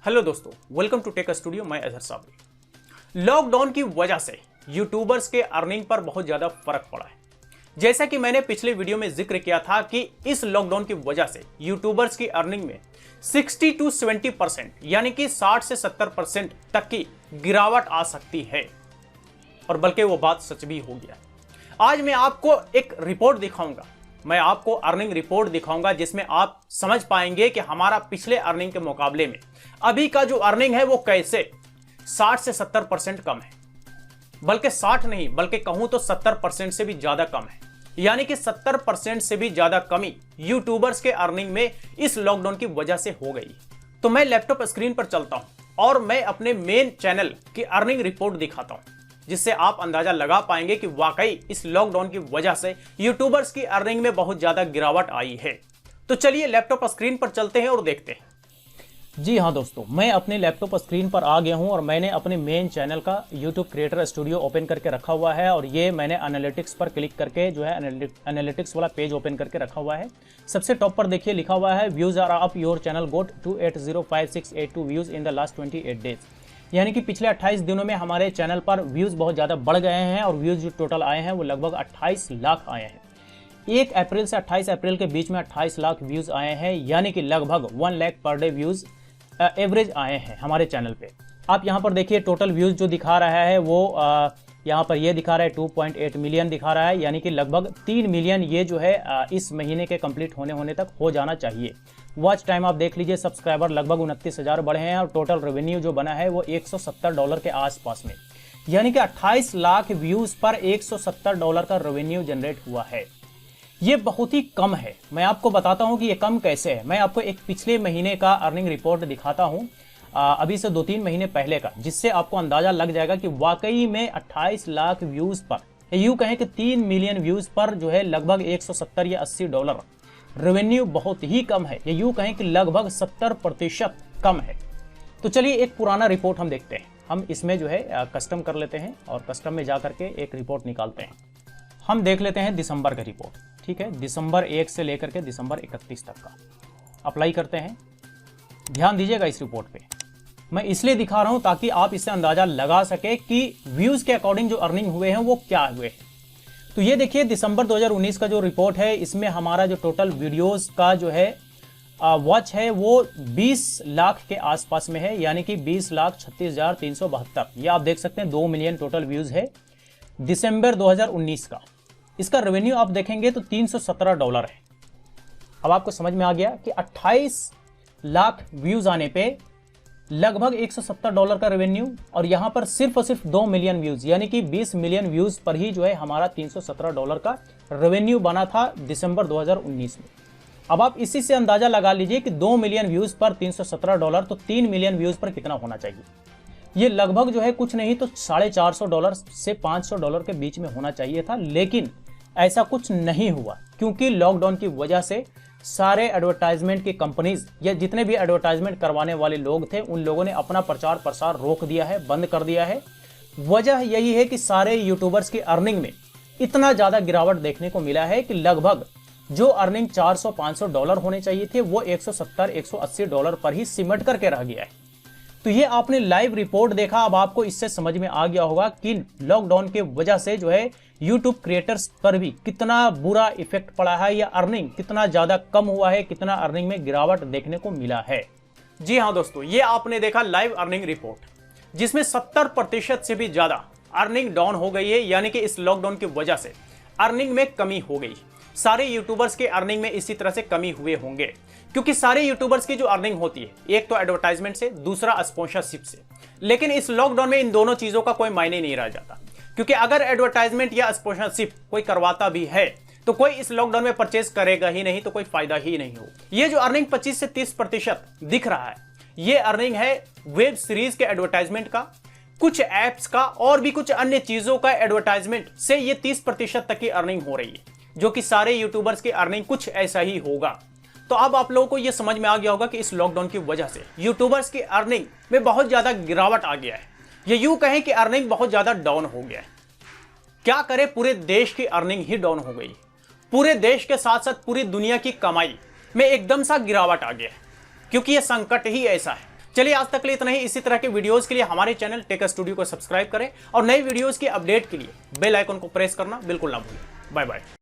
Hello दोस्तों, welcome to take studio. मैं Azhar Sabri. Lockdown की वजह से यूट्यूबर्स के अर्निंग पर बहुत ज्यादा फर्क पड़ा है। जैसा कि मैंने पिछले वीडियो में जिक्र किया था कि इस लॉकडाउन की वजह से यूट्यूबर्स की अर्निंग में 60 to 70% यानी कि 60 से 70% तक की गिरावट आ सकती है, और बल्कि वो बात सच भी हो गया। आज मैं आपको एक रिपोर्ट दिखाऊंगा, मैं आपको अर्निंग रिपोर्ट दिखाऊंगा जिसमें आप समझ पाएंगे कि हमारा पिछले अर्निंग के मुकाबले में अभी का जो अर्निंग है वो कैसे 60 से 70% कम है। बल्कि 60 नहीं, बल्कि कहूं तो 70% से भी ज्यादा कम है। यानी कि 70% से भी ज्यादा कमी यूट्यूबर्स के अर्निंग में इस लॉकडाउन की वजह से हो गई। तो मैं लैपटॉप स्क्रीन पर चलता हूं और मैं अपने मेन चैनल की अर्निंग रिपोर्ट दिखाता हूं, जिससे आप अंदाजा लगा पाएंगे कि वाकई इस लॉकडाउन की वजह से यूट्यूबर्स की अर्निंग में बहुत ज्यादा गिरावट आई है। तो चलिए लैपटॉप स्क्रीन पर चलते हैं और देखते हैं। जी हाँ दोस्तों, मैं अपने लैपटॉप स्क्रीन पर आ गया हूँ और मैंने अपने मेन चैनल का यूट्यूब क्रिएटर स्टूडियो ओपन करके रखा हुआ है। और ये मैंने एनालिटिक्स पर क्लिक करके जो है एनालिटिक्स वाला पेज ओपन करके रखा हुआ है। सबसे टॉप पर देखिए लिखा हुआ है views are up, your channel got 2805682 views in the last 28 days. यानी कि पिछले 28 दिनों में हमारे चैनल पर व्यूज बहुत ज़्यादा बढ़ गए हैं और व्यूज जो टोटल आए हैं वो लगभग 28 लाख आए हैं। 1 अप्रैल से 28 अप्रैल के बीच में 28 लाख व्यूज आए हैं, यानी कि लगभग 1 lakh per day views average आए हैं हमारे चैनल पे। आप यहाँ पर देखिए टोटल व्यूज जो दिखा रहा है वो यहाँ पर ये दिखा रहा है 2.8 मिलियन दिखा रहा है, यानी कि लगभग 3 मिलियन ये जो है इस महीने के कंप्लीट होने तक हो जाना चाहिए। वॉच टाइम आप देख लीजिए, सब्सक्राइबर लगभग 29,000 बढ़े हैं और टोटल रेवेन्यू जो बना है वो $170 के आसपास में, यानी कि 28 लाख व्यूज पर $170 का रेवेन्यू जनरेट हुआ है। ये बहुत ही कम है। मैं आपको बताता हूं कि ये कम कैसे है। मैं आपको एक पिछले महीने का अर्निंग रिपोर्ट दिखाता हूं, अभी से 2-3 महीने पहले का, जिससे आपको अंदाजा लग जाएगा कि वाकई में 28 लाख व्यूज पर, यूं कहें कि 3 मिलियन व्यूज पर जो है लगभग $170 या $80 रेवेन्यू बहुत ही कम है। ये यूं कहें कि लगभग 70% कम है। तो चलिए एक पुराना रिपोर्ट हम देखते हैं। हम इसमें जो है कस्टम कर लेते हैं और कस्टम में जा करके एक रिपोर्ट निकालते हैं। हम देख लेते हैं दिसंबर का रिपोर्ट, ठीक है, दिसंबर 1 से लेकर के दिसंबर 31 तक का अप्लाई करते हैं। ध्यान दीजिएगा इस रिपोर्ट पे, मैं इसलिए दिखा रहा हूं ताकि आप इससे अंदाजा लगा सके कि व्यूज के अकॉर्डिंग जो अर्निंग हुए हैं वो क्या हुए हैं। तो ये देखिए दिसंबर 2019 का जो रिपोर्ट है, इसमें हमारा जो टोटल वीडियोस का जो है वॉच है वो 20 लाख के आसपास में है, यानी कि 20,36,372। ये आप देख सकते हैं 2 मिलियन टोटल व्यूज है दिसंबर 2019 का। इसका रेवेन्यू आप देखेंगे तो $317 है। अब आपको समझ में आ गया कि 28 लाख व्यूज आने पे लगभग $170 का रेवेन्यू, और यहां पर सिर्फ और सिर्फ 2 मिलियन व्यूज यानी कि 20 मिलियन व्यूज पर ही जो है हमारा $317 का रेवेन्यू बना था दिसंबर 2019 में। अब आप इसी से अंदाजा लगा लीजिए कि 2 मिलियन व्यूज पर $317, तो 3 मिलियन व्यूज पर कितना होना चाहिए। ये लगभग जो है कुछ नहीं तो $450 से $500 के बीच में होना चाहिए था, लेकिन ऐसा कुछ नहीं हुआ क्योंकि लॉकडाउन की वजह से सारे एडवर्टाइजमेंट की कंपनीज या जितने भी एडवर्टाइजमेंट करवाने वाले लोग थे उन लोगों ने अपना प्रचार प्रसार रोक दिया है, बंद कर दिया है। वजह यही है कि सारे यूट्यूबर्स की अर्निंग में इतना ज्यादा गिरावट देखने को मिला है कि लगभग जो अर्निंग $400-500 होने चाहिए थे वो $170-180 पर ही सिमट करके रह गया है। तो ये आपने लाइव रिपोर्ट देखा, अब आपको इससे समझ में आ गया होगा कि लॉकडाउन के वजह से जो है यूट्यूब क्रिएटर्स पर भी कितना बुरा इफेक्ट पड़ा है या अर्निंग कितना ज्यादा कम हुआ है, कितना अर्निंग में गिरावट देखने को मिला है। जी हाँ दोस्तों, ये आपने देखा लाइव अर्निंग रिपोर्ट जिसमें 70% से भी ज्यादा अर्निंग डाउन हो गई है, यानी कि इस लॉकडाउन की वजह से अर्निंग में कमी हो गई। सारे यूट्यूबर्स के अर्निंग में इसी तरह से कमी हुए होंगे, क्योंकि सारे यूट्यूबर्स की जो अर्निंग होती है एक तो एडवर्टाइजमेंट से, दूसरा स्पॉन्सरशिप से। लेकिन इस लॉकडाउन में इन दोनों चीजों का कोई मायने नहीं रह जाता, क्योंकि अगर एडवर्टाइजमेंट या स्पॉन्सरशिप कोई करवाता भी है तो कोई इस लॉकडाउन में परचेज करेगा ही नहीं, तो कोई फायदा ही नहीं हो। ये जो अर्निंग 25 से 30% दिख रहा है, ये अर्निंग है वेब सीरीज के एडवर्टाइजमेंट का, कुछ एप्स का और भी कुछ अन्य चीजों का एडवर्टाइजमेंट से ये 30% तक की अर्निंग हो रही है, जो कि सारे यूट्यूबर्स की अर्निंग कुछ ऐसा ही होगा। तो अब आप लोगों को यह समझ में आ गया होगा कि इस लॉकडाउन की वजह से यूट्यूबर्स की अर्निंग में बहुत ज्यादा गिरावट आ गया है। ये यूं कहें कि अर्निंग बहुत ज्यादा डाउन हो गया है। क्या करे, पूरे देश की अर्निंग ही डाउन हो गई। पूरे देश के साथ साथ पूरी दुनिया की कमाई में एकदम सा गिरावट आ गया है, क्योंकि यह संकट ही ऐसा है। चलिए आज तक के लिए इतना ही। इसी तरह के वीडियोस के लिए हमारे चैनल टेक स्टूडियो को सब्सक्राइब करें और नई वीडियोस की अपडेट के लिए बेल आइकन को प्रेस करना बिल्कुल ना भूलें। Bye bye.